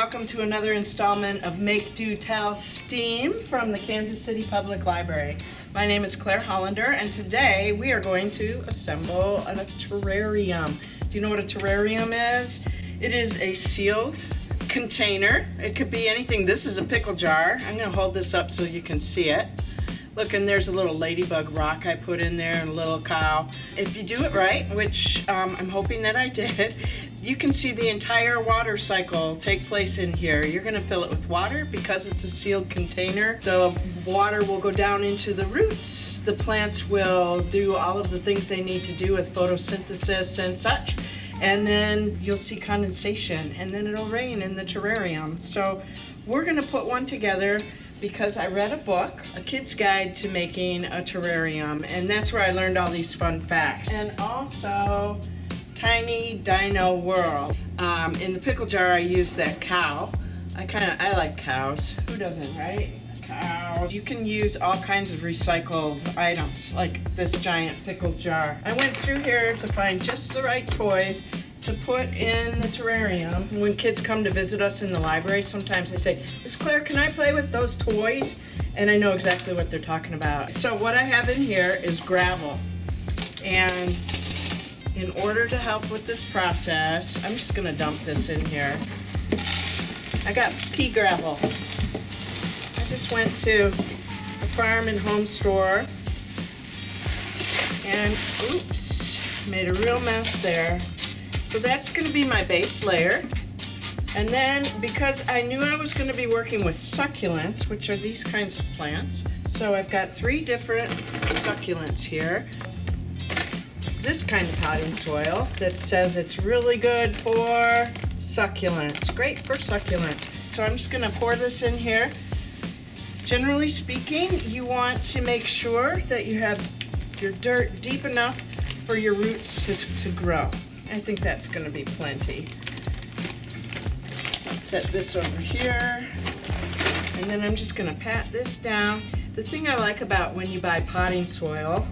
welcome to another installment of Make, Do, Tell, STEAM from the Kansas City Public Library. My name is Claire Hollander, and today we are going to assemble a terrarium. Do you know what a terrarium is? It is a sealed container. It could be anything. This is a pickle jar. I'm going to hold this up so you can see it. Look, and there's a little ladybug rock I put in there and a little cow. If you do it right, which I'm hoping that I did, you can see the entire water cycle take place in here. You're gonna fill it with water because it's a sealed container. The water will go down into the roots. The plants will do all of the things they need to do with photosynthesis and such. And then you'll see condensation, and then it'll rain in the terrarium. So we're gonna put one together because I read a book, A Kid's Guide to Making a Terrarium, and that's where I learned all these fun facts. And also, Tiny Dino World. In the pickle jar, I use that cow. I like cows. Who doesn't, right? Cows. You can use all kinds of recycled items, like this giant pickle jar. I went through here to find just the right toys to put in the terrarium. When kids come to visit us in the library, sometimes they say, Miss Clare, can I play with those toys? And I know exactly what they're talking about. So what I have in here is gravel. And in order to help with this process, I'm just gonna dump this in here. I got pea gravel. I just went to the farm and home store and oops, made a real mess there. So that's going to be my base layer. And then because I knew I was going to be working with succulents, which are these kinds of plants, so I've got 3 different succulents here. This kind of potting soil that says it's really good for succulents. Great for succulents. So I'm just going to pour this in here. Generally speaking, you want to make sure that you have your dirt deep enough for your roots to grow. I think that's going to be plenty. I'll set this over here, and then I'm just going to pat this down. The thing I like about when you buy potting soil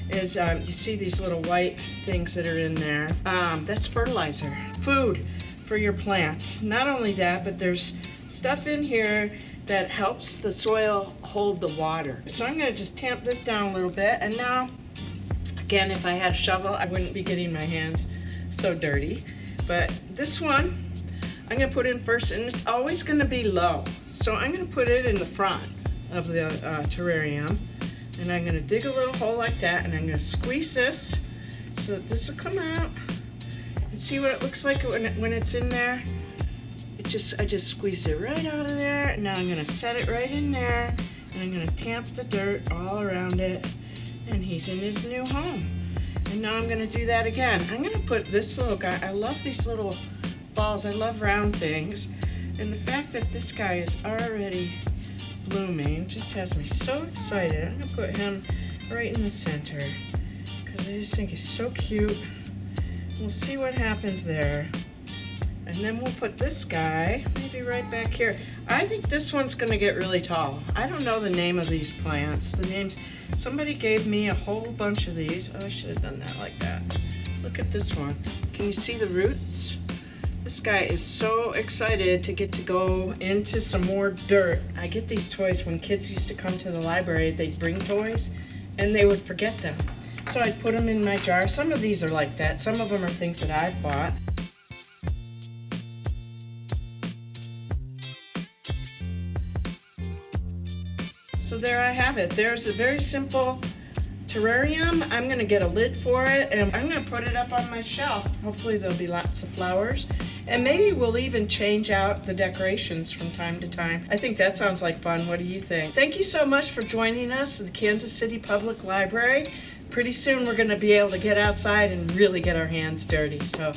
is you see these little white things that are in there. That's fertilizer, food for your plants. Not only that, but there's stuff in here that helps the soil hold the water. So I'm going to just tamp this down a little bit, and now, again, if I had a shovel, I wouldn't be getting my hands so dirty. But this one I'm going to put in first, and it's always going to be low. So I'm going to put it in the front of the terrarium, and I'm going to dig a little hole like that, and I'm going to squeeze this so that this will come out. And see what it looks like when it's in there? I just squeezed it right out of there, and now I'm going to set it right in there, and I'm going to tamp the dirt all around it, and he's in his new home. And now I'm going to do that again. I'm going to put this little guy, I love these little balls, I love round things, and the fact that this guy is already blooming just has me so excited. I'm going to put him right in the center because I just think he's so cute. We'll see what happens there. And then we'll put this guy maybe right back here. I think this one's going to get really tall. I don't know the name of these plants. The names, somebody gave me a whole bunch of these. Oh, I should have done that like that. Look at this one. Can you see the roots? This guy is so excited to get to go into some more dirt. I get these toys when kids used to come to the library. They'd bring toys and they would forget them. So I'd put them in my jar. Some of these are like that. Some of them are things that I've bought. So there I have it. There's a very simple terrarium. I'm going to get a lid for it, and I'm going to put it up on my shelf. Hopefully there'll be lots of flowers, and maybe we'll even change out the decorations from time to time. I think that sounds like fun. What do you think? Thank you so much for joining us at the Kansas City Public Library. Pretty soon we're going to be able to get outside and really get our hands dirty. So